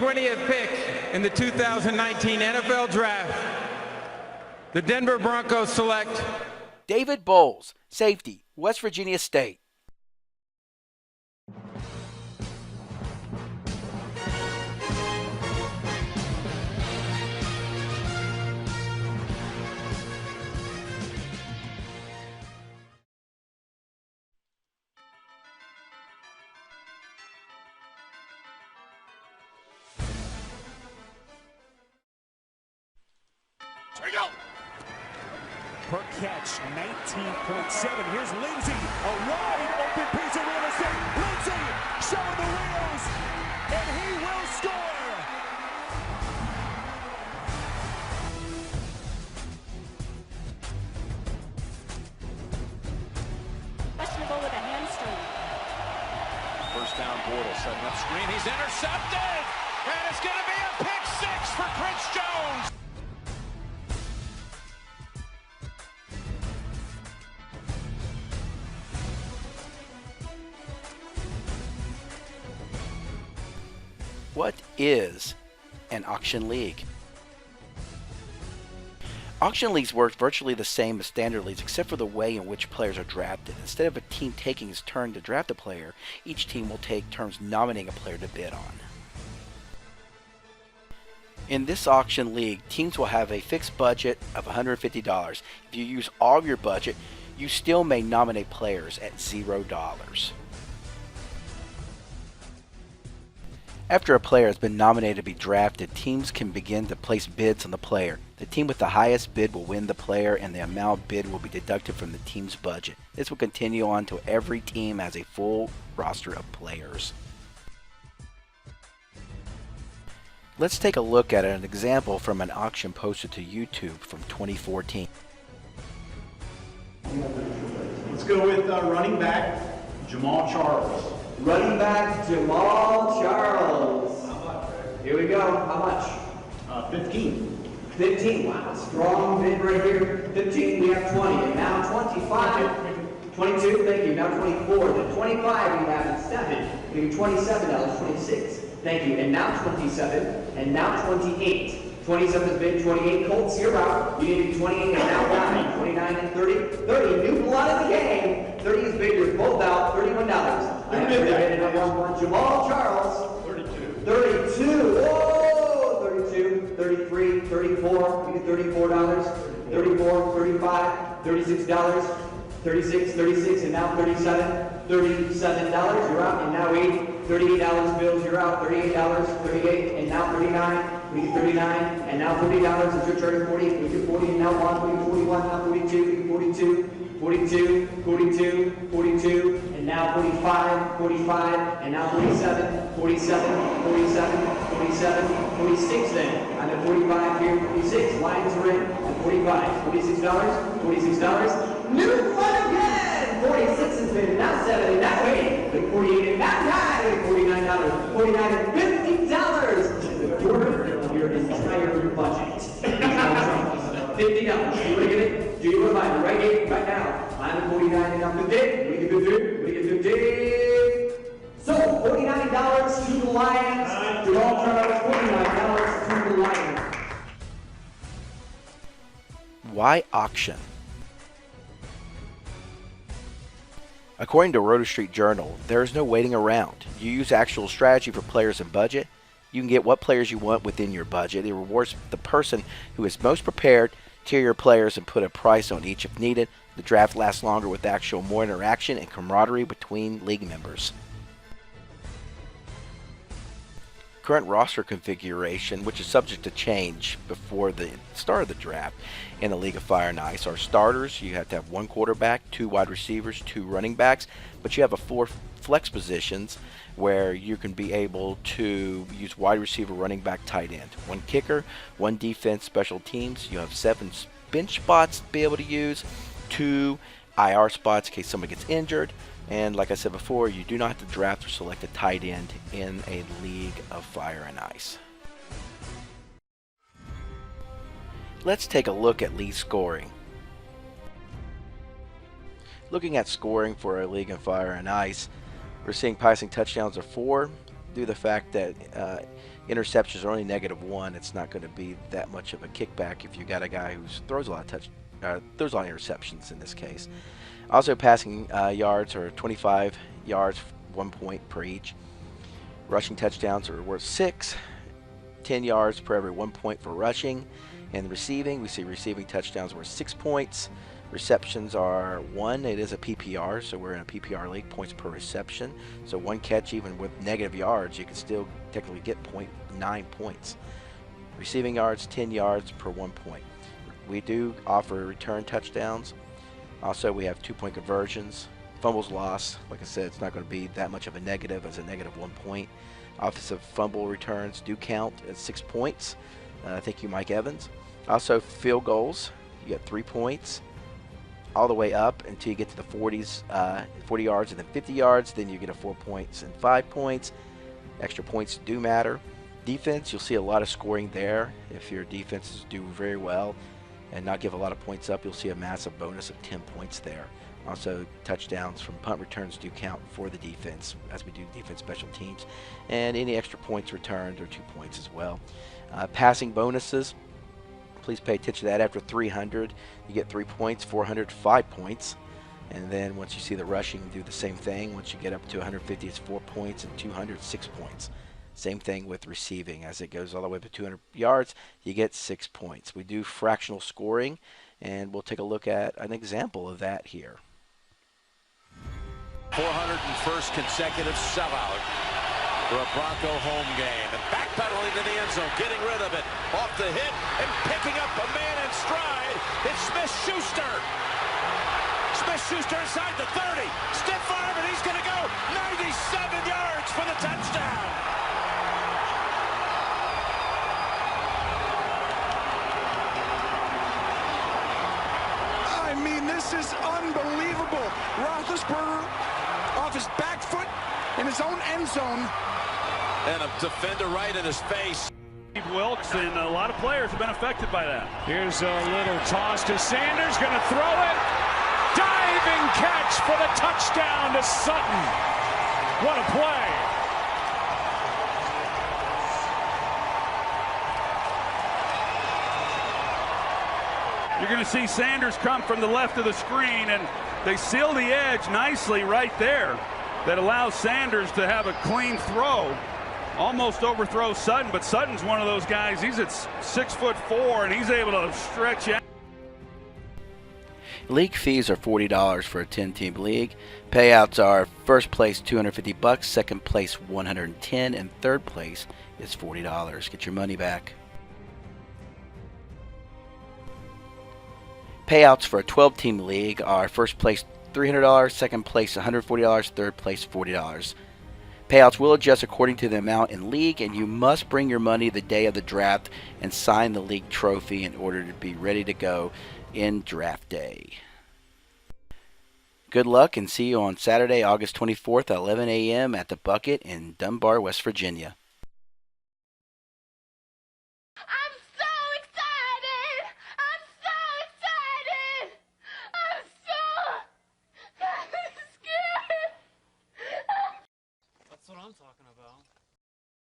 20th pick in the 2019 NFL Draft, the Denver Broncos select David Bowles, safety, West Virginia State. Here we go. Per catch, 19.7. Here's Lindsey, a wide open piece of real estate. Lindsey showing the wheels, and he will score. Questionable with a hamstring. First down, Bortles setting up screen. He's intercepted, and it's going to be a pick six for Chris Jones. What is an auction league? Auction leagues work virtually the same as standard leagues except for the way in which players are drafted. Instead of a team taking its turn to draft a player, each team will take turns nominating a player to bid on. In this auction league, teams will have a fixed budget of $150. If you use all of your budget, you still may nominate players at $0. After a player has been nominated to be drafted, teams can begin to place bids on the player. The team with the highest bid will win the player, and the amount bid will be deducted from the team's budget. This will continue on until every team has a full roster of players. Let's take a look at an example from an auction posted to YouTube from 2014. Let's go with running back Jamal Charles. Running back Jamal Charles. Here we go. How much? 15. 15. Wow, strong bid right here. 15. We have 20. And now 25. 22. Thank you. Now 24. Then 25. We have 7. We have $27. 26. Thank you. And now 27. And now 28. 27 is bid. 28. Colts, you're out. You need to be 28 and now 9. 29 and 30. 30. New blood in the game. 30 is big. You're both out. $31. I have bid at 1-1. Jamal Charles. 32. 32. Whoa! 32. 33. 34. We get $34. 34. 35. $36. 36. 36. And now 37. $37. You're out. And now 8. $38 bills. You're out. $38. 38. And now 39. We get 39, and now $40. It's your turn. 40. We get 40, and now 1. We get 41. Now 42. We get 42. 42. 42. 42. And now 45. 45. And now 47. 47. 47. 47. 46. Then I'm at 45 here. 46. Lions are in at 45. $46. $46. New one again. 46 has been now 70. Now 80. 48 and now 9. $49. 49 and $50. Your entire budget. $50. Do you want to get it? Do you want to buy it right here, right now? I'm at 49 and I'm 50. We get 50. We get 50. So $49 to the Lions. Jamal Charles, $49 to the Lions. Why auction? According to Roto Street Journal, there is no waiting around. You use actual strategy for players and budget. You can get what players you want within your budget. It rewards the person who is most prepared, tier your players, and put a price on each if needed. The draft lasts longer with actual more interaction and camaraderie between league members. Current roster configuration, which is subject to change before the start of the draft in the League of Fire and Ice, are starters. You have to have 1 quarterback, 2 wide receivers, 2 running backs, but you have 4 flex positions where you can be able to use wide receiver, running back, tight end. 1 kicker, 1 defense, special teams. You have 7 bench spots to be able to use, 2 IR spots in case somebody gets injured. And like I said before, you do not have to draft or select a tight end in a League of Fire and Ice. Let's take a look at league scoring. Looking at scoring for a League of Fire and Ice, we're seeing passing touchdowns of 4 due to the fact that Interceptions are only -1. It's not going to be that much of a kickback if you got a guy who throws a lot of throws a lot of interceptions in this case. Also, passing yards are 25 yards, 1 point per each. Rushing touchdowns are worth 6, 10 yards per every 1 point for rushing. And receiving, we see receiving touchdowns worth 6 points. Receptions are 1. It is a PPR, so we're in a PPR league, points per reception. So 1 catch, even with negative yards, you can still technically get 0.9 points. Receiving yards, 10 yards per 1 point. We do offer return touchdowns. Also, we have 2-point conversions. Fumbles lost, like I said, it's not going to be that much of a negative as a -1 point. Offensive fumble returns do count at 6 points. Thank you, Mike Evans. Also, field goals, you get 3 points. All the way up until you get to the 40s, 40 yards and then 50 yards, then you get a 4 points and 5 points. Extra points do matter. Defense, you'll see a lot of scoring there. If your defenses do very well and not give a lot of points up, you'll see a massive bonus of 10 points there. Also, touchdowns from punt returns do count for the defense as we do defense special teams. And any extra points returned are 2 points as well. Passing bonuses, please pay attention to that. After 300, you get 3 points, 400, 5 points. And then once you see the rushing, do the same thing. Once you get up to 150, it's 4 points, and 200, 6 points. Same thing with receiving. As it goes all the way up to 200 yards, you get 6 points. We do fractional scoring, and we'll take a look at an example of that here. 401st consecutive sellout for a Bronco home game. And backpedaling to the end zone, getting rid of it. Off the hit and picking up a man in stride. It's Smith-Schuster. Smith-Schuster inside the 30. Stiff arm, and he's going to go 97 yards for the touchdown. I mean, this is unbelievable. Roethlisberger off his back foot in his own end zone. And a defender right in his face. Wilkes, and a lot of players have been affected by that. Here's a little toss to Sanders, going to throw it. Diving catch for the touchdown to Sutton. What a play. You're going to see Sanders come from the left of the screen, and they seal the edge nicely right there. That allows Sanders to have a clean throw. Almost overthrows Sutton, but Sutton's one of those guys. He's at 6'4", and he's able to stretch out. League fees are $40 for a 10-team league. Payouts are first place $250, second place $110, and third place is $40. Get your money back. Payouts for a 12-team league are first place $300, second place $140, third place $40. Payouts will adjust according to the amount in league, and you must bring your money the day of the draft and sign the league trophy in order to be ready to go in draft day. Good luck, and see you on Saturday, August 24th at 11 a.m. at the Bucket in Dunbar, West Virginia.